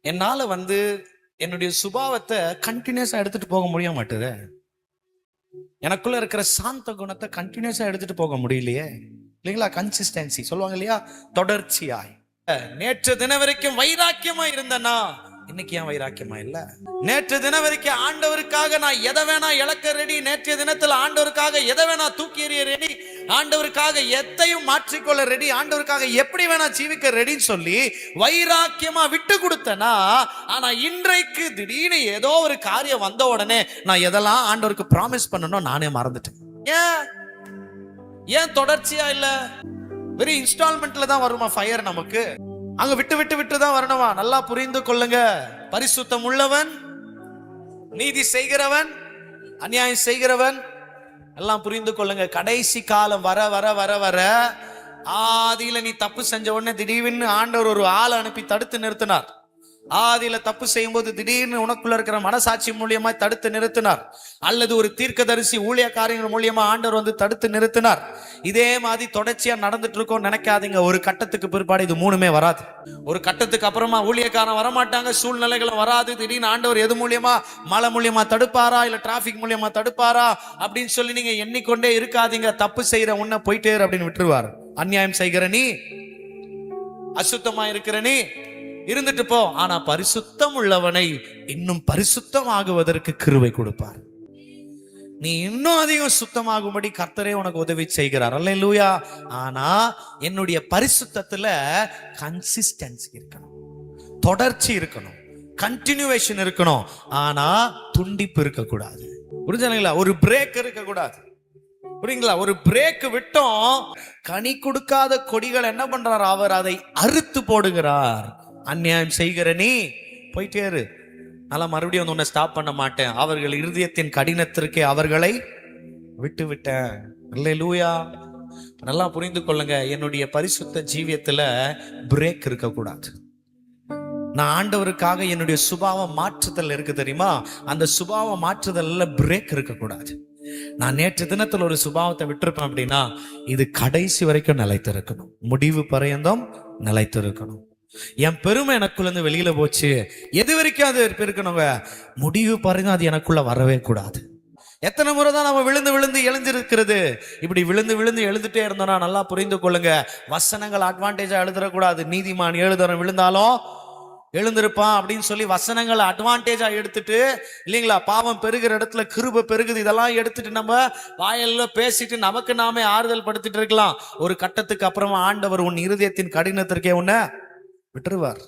என்னால என்னுடைய சுபாவத்தை கண்டினியூஸா எடுத்துட்டு போக முடிய மாட்டுது. எனக்குள்ள இருக்கிற சாந்த குணத்தை கண்டினியூஸா எடுத்துட்டு போக முடியலையே. இல்லைங்களா? கன்சிஸ்டன்சி சொல்லுவாங்க இல்லையா? தொடர்ச்சியாய். நேற்று தினம் வரைக்கும் வைராக்கியமா இருந்தனா, இன்னைக்கு ஏன் வைராக்கியமா இல்ல? நேற்று தினம் வரைக்கும் ஆண்டவருக்காக நான் எதை வேணா இழக்க ரெடி, நேற்றைய தினத்துல ஆண்டவருக்காக எதை வேணா தூக்கி எறிய ரெடி, ஆண்டவருக்காக எத்தையும் மாற்றிக்கொள்ள ரெடி, ஆண்டவருக்காக எப்படி வேணா ஜீவிக்க ரெடின்னு சொல்லி வைராக்கியமா விட்டு கொடுத்தனா, ஆனா இன்றைக்கு திடீர்னு ஏதோ ஒரு காரியம் வந்த உடனே நான் எதெல்லாம் ஆண்டவருக்கு ப்ராமிஸ் பண்ணணும் நானே மறந்துட்டேன். ஏன் தொடர்ச்சியா இல்ல? வெறும் இன்ஸ்டால்மெண்ட்ல தான் வருமா ஃபயர்? நமக்கு அங்க விட்டு விட்டு விட்டு தான் வரணுமா? நல்லா புரிந்து கொள்ளுங்க. பரிசுத்தம் உள்ளவன், நீதி செய்கிறவன், அநியாயம் செய்கிறவன் எல்லாம் புரிந்து கொள்ளுங்க. கடைசி காலம் வர வர வர வர ஆதியில நீ தப்பு செஞ்ச உடனே திடீர்னு ஆண்டவர் ஒரு ஆளை அனுப்பி தடுத்து நிறுத்தினார். ஆதியில தப்பு செய்யும் போது திடீர்னு உனக்குள்ள இருக்கிற மனசாட்சி மூலியமா தடுத்து நிறுத்தினார். அல்லது ஒரு தீர்க்கதரிசி ஊழியக்காரங்கள் மூலியமா ஆண்டவர் தடுத்து நிறுத்தினார். இதே மாதிரி தொடர்ச்சியா நடந்துட்டு இருக்கோம் நினைக்காதீங்க. ஒரு கட்டத்துக்கு பிற்பாடு இது மூணுமே வராது. ஒரு கட்டத்துக்கு அப்புறமா ஊழியக்காரன் வரமாட்டாங்க, சூழ்நிலைகளும் வராது. திடீர்னு ஆண்டவர் எது மூலியமா, மழை மூலியமா தடுப்பாரா இல்ல டிராபிக் மூலியமா தடுப்பாரா அப்படின்னு சொல்லி நீங்க எண்ணிக்கொண்டே இருக்காதீங்க. தப்பு செய்யற உன்ன போயிட்டே அப்படின்னு விட்டுருவார். அநியாயம் செய்கிற நீ, அசுத்தமா இருக்கிற நீ இருந்துட்டு போ. ஆனா பரிசுத்தம் உள்ளவனை இன்னும் பரிசுத்தமாகுவதற்கு கிருபை கொடுப்பார். நீ இன்னும் அதிகம் சுத்தமாகும்படி கர்த்தரே உனக்கு உதவி செய்கிறார். அல்லேலூயா. ஆனா என்னுடைய பரிசுத்தத்துல கன்சிஸ்டன்சி இருக்கணும், தொடர்ச்சி இருக்கணும், கண்டினியூவேஷன் இருக்கணும். ஆனா துண்டிப்பு இருக்கக்கூடாது. புரிஞ்சுங்களா? ஒரு பிரேக் இருக்கக்கூடாது. புரியுங்களா? ஒரு பிரேக் விட்டோம், கனி கொடுக்காத கொடிகள் என்ன பண்றார்? அவர் அதை அறுத்து போடுகிறார். அநியாயம் செய்கிற நீ போயிட்டே இரு, நான் மறுபடியும் உன்னை ஸ்டாப் பண்ண மாட்டேன். அவர்கள் இருதயத்தின் கடினத்திற்கே அவர்களை விட்டு விட்டேன். அல்லேலூயா. நல்லா புரிந்து கொள்ளுங்க. என்னுடைய பரிசுத்த ஜீவியத்துல பிரேக் இருக்கக்கூடாது. நான் ஆண்டவருக்காக என்னுடைய சுபாவம் மாற்றுதல் இருக்கு தெரியுமா? அந்த சுபாவம் மாற்றுதல்ல பிரேக் இருக்கக்கூடாது. நான் நேற்று தினத்துல ஒரு சுபாவத்தை விட்டுருப்பேன் அப்படின்னா இது கடைசி வரைக்கும் நிலைத்திருக்கணும், முடிவு பரியந்தம் நிலைத்திருக்கணும். என் பெருமை எனக்குள்ள இருந்து வெளியில போச்சு, எது வரைக்கும் அது இருக்கணுங்க? முடிவு பரியந்தம் அது எனக்குள்ள வரவே கூடாது. எத்தனை முறை தான் நம்ம விழுந்து விழுந்து எழுந்திருக்கிறது? இப்படி விழுந்து விழுந்து எழுந்துட்டே இருந்தோம்னா நல்லா புரிந்து கொள்ளுங்க, வசனங்கள் அட்வான்டேஜா எழுதுறக்கூடாது. நீதிமான் 7 தரம் விழுந்தாலும் எழுந்திருப்பான் அப்படின்னு சொல்லி வசனங்களை அட்வான்டேஜா எடுத்துட்டு, இல்லைங்களா, பாவம் பெருகிற இடத்துல கிருபை பெருகுது, இதெல்லாம் எடுத்துட்டு நம்ம வாயில பேசிட்டு நமக்கு நாமே ஆறுதல் படுத்திட்டு இருக்கலாம். ஒரு கட்டத்துக்கு அப்புறமா ஆண்டவர் உன் இருதயத்தின் கடினத்திற்கே உன்னை விட்டுருவார்.